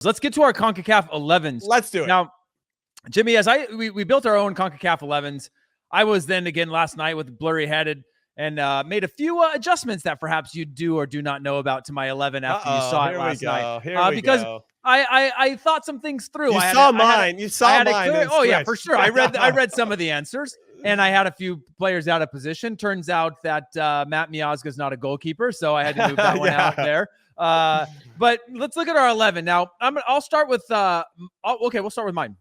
Let's get to our CONCACAF 11s. Let's do it. Now, Jimmy, as we built our own CONCACAF 11s, I was then again last night with blurry-headed and made a few adjustments that perhaps you do or do not know about to my 11 after you saw it last night. Because I thought some things through. You saw mine. Oh yeah, for sure. I read some of the answers, and I had a few players out of position. Turns out that Matt Miazga is not a goalkeeper, so I had to move that one out there. But let's look at our 11 now. I'll start with we'll start with mine.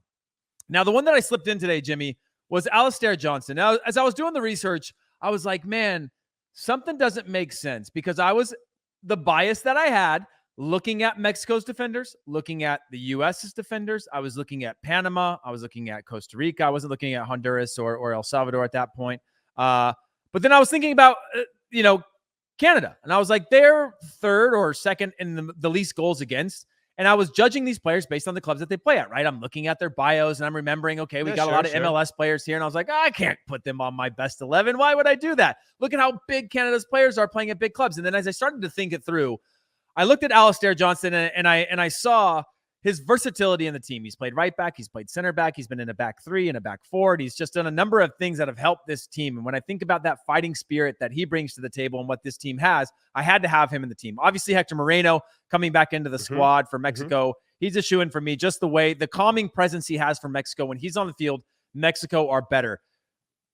Now, the one that I slipped in today, Jimmy, was Alistair Johnston. Now, as I was doing the research, I was like, man, something doesn't make sense, because I was the bias that I had looking at Mexico's defenders, looking at the U.S.'s defenders. I was looking at Panama. I was looking at Costa Rica. I wasn't looking at Honduras or El Salvador at that point. But then I was thinking about, Canada. And I was like, they're third or second in the least goals against. And I was judging these players based on the clubs that they play at, right? I'm looking at their bios and I'm remembering, okay, we got a lot of MLS players here. And I was like, I can't put them on my best 11. Why would I do that? Look at how big Canada's players are playing at big clubs. And then as I started to think it through, I looked at Alistair Johnston and I saw his versatility in the team. He's played right back. He's played center back. He's been in a back three and a back four. He's just done a number of things that have helped this team. And when I think about that fighting spirit that he brings to the table and what this team has, I had to have him in the team. Obviously, Hector Moreno coming back into the squad for Mexico. He's a shoo-in for me. Just the calming presence he has for Mexico. When he's on the field, Mexico are better.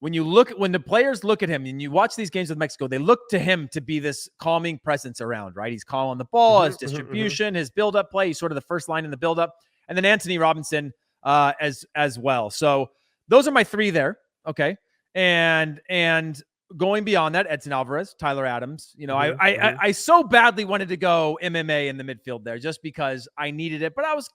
When the players look at him and you watch these games with Mexico, they look to him to be this calming presence around, right? He's calm on the ball, his distribution, his build-up play. He's sort of the first line in the build-up. And then Anthony Robinson as well. So those are my three there. Okay. And going beyond that, Edson Alvarez, Tyler Adams. I so badly wanted to go MMA in the midfield there just because I needed it. But I was,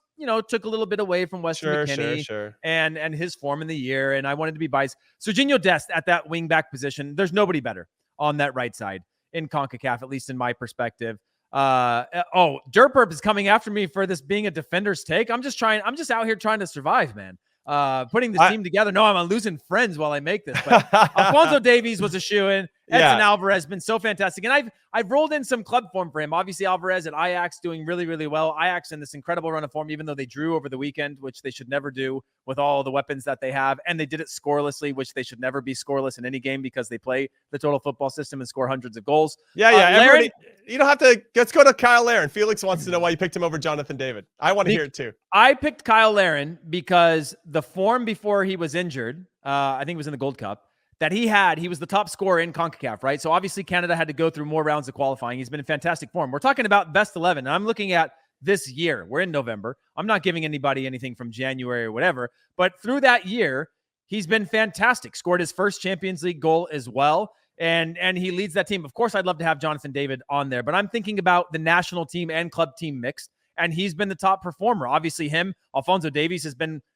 took a little bit away from Weston McKennie and his form in the year. And I wanted to be biased. Serginho Dest at that wing back position. There's nobody better on that right side in CONCACAF, at least in my perspective. Derperp is coming after me for this being a defender's take. I'm just out here trying to survive, man. Putting the team together. No, I'm losing friends while I make this. But Alphonso Davies was a shoo-in. Edson Alvarez has been so fantastic. And I've rolled in some club form for him. Obviously, Alvarez at Ajax doing really, really well. Ajax in this incredible run of form, even though they drew over the weekend, which they should never do with all the weapons that they have. And they did it scorelessly, which they should never be scoreless in any game because they play the total football system and score hundreds of goals. Everybody, you don't have to. Let's go to Kyle Larin. Felix wants to know why you picked him over Jonathan David. I want to hear it too. I picked Kyle Larin because the form before he was injured, I think it was in the Gold Cup, that he was the top scorer in CONCACAF, right? So obviously Canada had to go through more rounds of qualifying. He's been in fantastic form. We're talking about best 11. And I'm looking at this year. We're in November. I'm not giving anybody anything from January or whatever. But through that year, he's been fantastic. Scored his first Champions League goal as well. And he leads that team. Of course, I'd love to have Jonathan David on there. But I'm thinking about the national team and club team mixed. And he's been the top performer. Obviously him, Alphonso Davies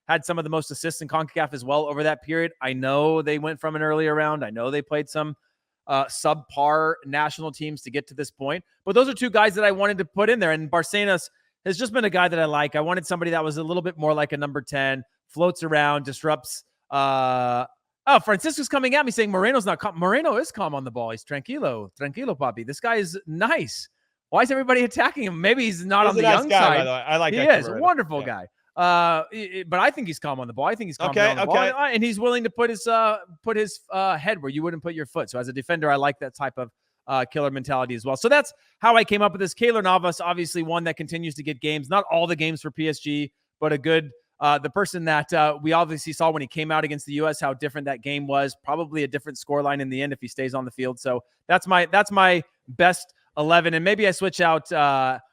had some of the most assists in CONCACAF as well over that period. I know they went from an earlier round. I know they played some subpar national teams to get to this point. But those are two guys that I wanted to put in there. And Barcenas has just been a guy that I like. I wanted somebody that was a little bit more like a number 10, floats around, disrupts. Francisco's coming at me saying Moreno's not calm. Moreno is calm on the ball. He's tranquilo, papi. This guy is nice. Why is everybody attacking him? Maybe he's not on the young side. By the way. I like he Hector is Moreno. a wonderful guy. But I think he's calm on the ball. I think he's calm on the ball. And he's willing to put his head where you wouldn't put your foot. So as a defender, I like that type of killer mentality as well. So that's how I came up with this. Keylor Navas, obviously one that continues to get games. Not all the games for PSG, but a good the person that we obviously saw when he came out against the U.S., how different that game was. Probably a different scoreline in the end if he stays on the field. So that's my best 11. And maybe I switch out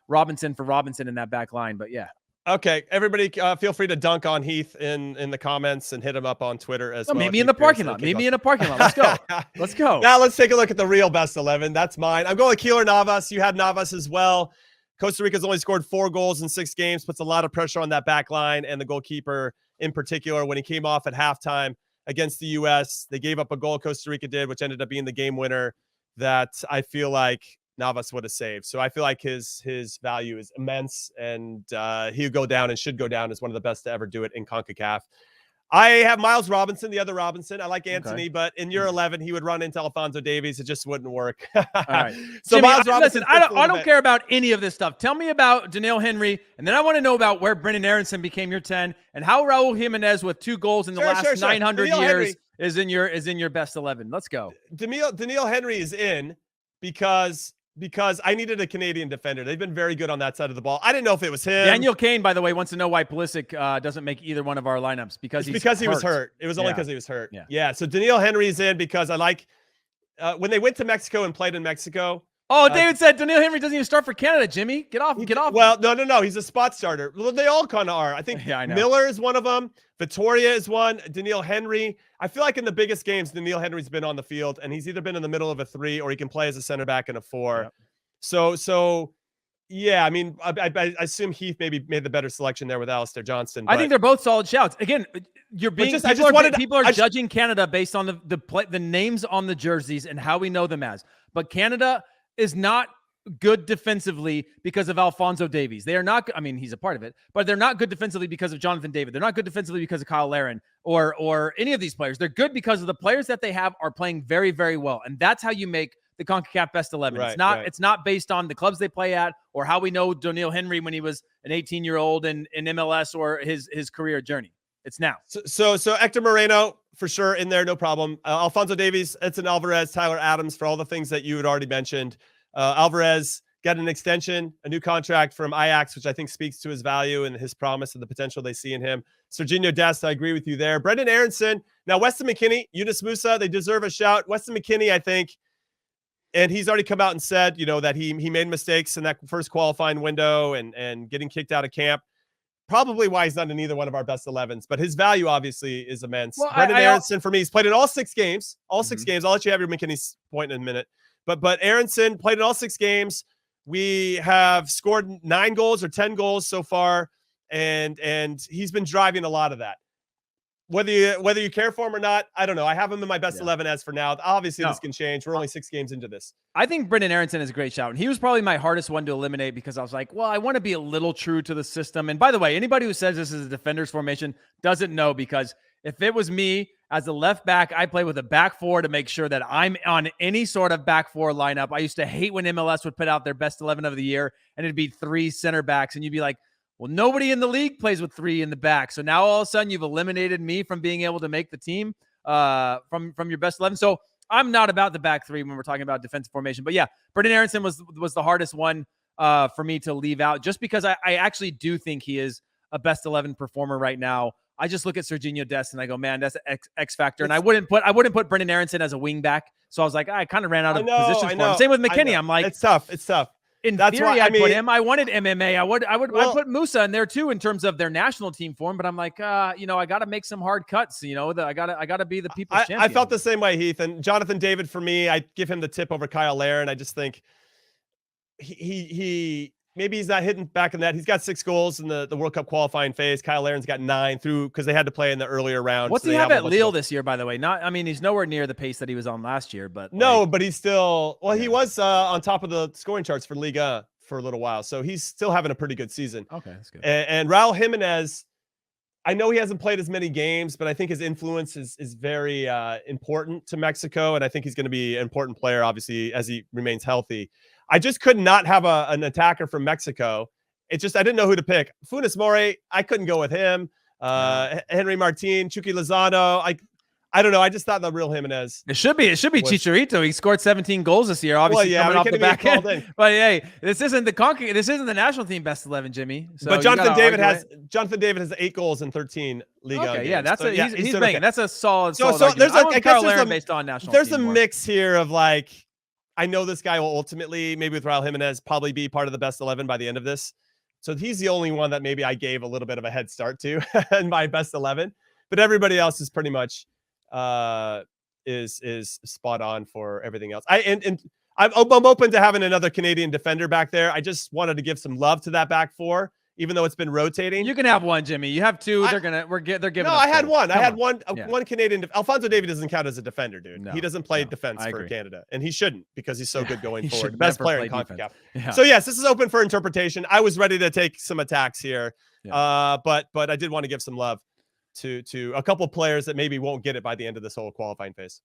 Robinson for Robinson in that back line. But yeah. Okay, everybody, feel free to dunk on Heath in the comments and hit him up on Twitter as well. Meet me in the parking lot. Meet me in a parking lot. Let's go. Let's go. Now let's take a look at the real best 11. That's mine. I'm going with Keylor Navas. You had Navas as well. Costa Rica's only scored 4 goals in 6 games, puts a lot of pressure on that back line and the goalkeeper in particular. When he came off at halftime against the U.S., they gave up a goal, Costa Rica did, which ended up being the game winner that I feel like Navas would have saved. So I feel like his value is immense, and he'll go down and should go down as one of the best to ever do it in CONCACAF. I have Miles Robinson, the other Robinson. I like Anthony, but in year 11, he would run into Alphonso Davies. It just wouldn't work. All right. So Jimmy, Miles Robinson. Listen, I don't care about any of this stuff. Tell me about Daniil Henry, and then I want to know about where Brendan Aaronson became your 10, and how Raul Jimenez with 2 goals in the last 900 years Henry is in your best 11. Let's go. Daniil Henry is in because I needed a Canadian defender. They've been very good on that side of the ball. I didn't know if it was him. Daniel Kane, by the way, wants to know why Pulisic doesn't make either one of our lineups because he was hurt. It was only because he was hurt. Yeah. So Daniil Henry is in because I like when they went to Mexico and played in Mexico. Oh, David said Daniil Henry doesn't even start for Canada, Jimmy. Get off. Well, no. He's a spot starter. Well, they all kind of are. I think Miller is one of them. Victoria is one. Daniil Henry. I feel like in the biggest games, Daniil Henry's been on the field, and he's either been in the middle of a 3 or he can play as a center back in a 4. Yep. So yeah, I mean, I assume Heath maybe made the better selection there with Alistair Johnston. I think they're both solid shouts. Again, people are judging Canada based on the names on the jerseys and how we know them as. But Canada is not good defensively because of Alphonso Davies. They are not. I mean, he's a part of it, but they're not good defensively because of Jonathan David. They're not good defensively because of Kyle Larin or any of these players. They're good because of the players that they have are playing very, very well, and that's how you make the CONCACAF Best 11. It's not based on the clubs they play at or how we know Daniil Henry when he was an 18-year-old in MLS or his career journey. It's now. So Hector Moreno for sure in there, no problem. Alphonso Davies, Edson Alvarez, Tyler Adams for all the things that you had already mentioned. Alvarez got an extension, a new contract from Ajax, which I think speaks to his value and his promise and the potential they see in him. Serginho Dest, I agree with you there. Brendan Aaronson. Now, Weston McKennie, Yunus Musa, they deserve a shout. Weston McKennie, I think, and he's already come out and said, that he made mistakes in that first qualifying window and getting kicked out of camp. Probably why he's not in either one of our best 11s, but his value obviously is immense. Well, Brendan Aaronson for me, he's played in all 6 games. All 6 games. I'll let you have your McKennie's point in a minute. But Aaronson played in all 6 games. We have scored 9 goals or 10 goals so far, and he's been driving a lot of that. Whether you care for him or not, I don't know. I have him in my best 11 as for now. Obviously, this can change. We're only 6 games into this. I think Brendan Aaronson is a great shout. And he was probably my hardest one to eliminate because I was like, well, I want to be a little true to the system. And by the way, anybody who says this is a defender's formation doesn't know, because if it was me as a left back, I play with a back 4 to make sure that I'm on any sort of back 4 lineup. I used to hate when MLS would put out their best 11 of the year and it'd be 3 center backs. And you'd be like, well, nobody in the league plays with 3 in the back. So now all of a sudden you've eliminated me from being able to make the team from your best 11. So I'm not about the back 3 when we're talking about defensive formation. But yeah, Brendan Aaronson was the hardest one for me to leave out, just because I actually do think he is a best 11 performer right now. I just look at Serginho Dest and I go, man, that's an X factor. And I wouldn't put Brendan Aaronson as a wing back. So I was like, I kind of ran out of positions for him. Same with McKennie. I'm like, it's tough. In theory, I'd put him. I wanted MMA. I'd put Musa in there too in terms of their national team form. But I'm like, I got to make some hard cuts. I got to be the people's champion. I felt the same way, Heath. And Jonathan David for me, I give him the tip over Kyle Larin. I just think he maybe he's not hitting back in that. He's got 6 goals in the World Cup qualifying phase. Kyle Larin's got 9 because they had to play in the earlier round. What's he have at Lille this year, by the way? He's nowhere near the pace that he was on last year. But but he's still he was on top of the scoring charts for Liga for a little while. So he's still having a pretty good season. Okay, that's good. And Raul Jimenez, I know he hasn't played as many games, but I think his influence is very important to Mexico. And I think he's going to be an important player, obviously, as he remains healthy. I just could not have an attacker from Mexico. I didn't know who to pick. Funes Mori, I couldn't go with him. Henry Martin, Chucky Lozano. I don't know. I just thought the real Jimenez. It should be Chicharito. He scored 17 goals this year. Obviously, coming off the back end. But hey, this isn't the national team best 11 Jimmy. So but Jonathan David has 8 goals in 13 Liga. Okay, games. Yeah, that's he's banging. Okay. That's a solid. So argument. there's based on national. There's a mix here of like, I know this guy will ultimately, maybe with Raul Jimenez, probably be part of the best 11 by the end of this. So he's the only one that maybe I gave a little bit of a head start to in my best 11. But everybody else is pretty much is spot on for everything else. I'm open to having another Canadian defender back there. I just wanted to give some love to that back 4, even though it's been rotating. You can have one, Jimmy. You have 2. They're giving. No, I had one. I had one. One Canadian. Alphonso Davies doesn't count as a defender, dude. No, he doesn't play defense for Canada, and he shouldn't, because he's so good going forward. Best player in CONCACAF. Yeah. So yes, this is open for interpretation. I was ready to take some attacks here, but I did want to give some love. to a couple players that maybe won't get it by the end of this whole qualifying phase.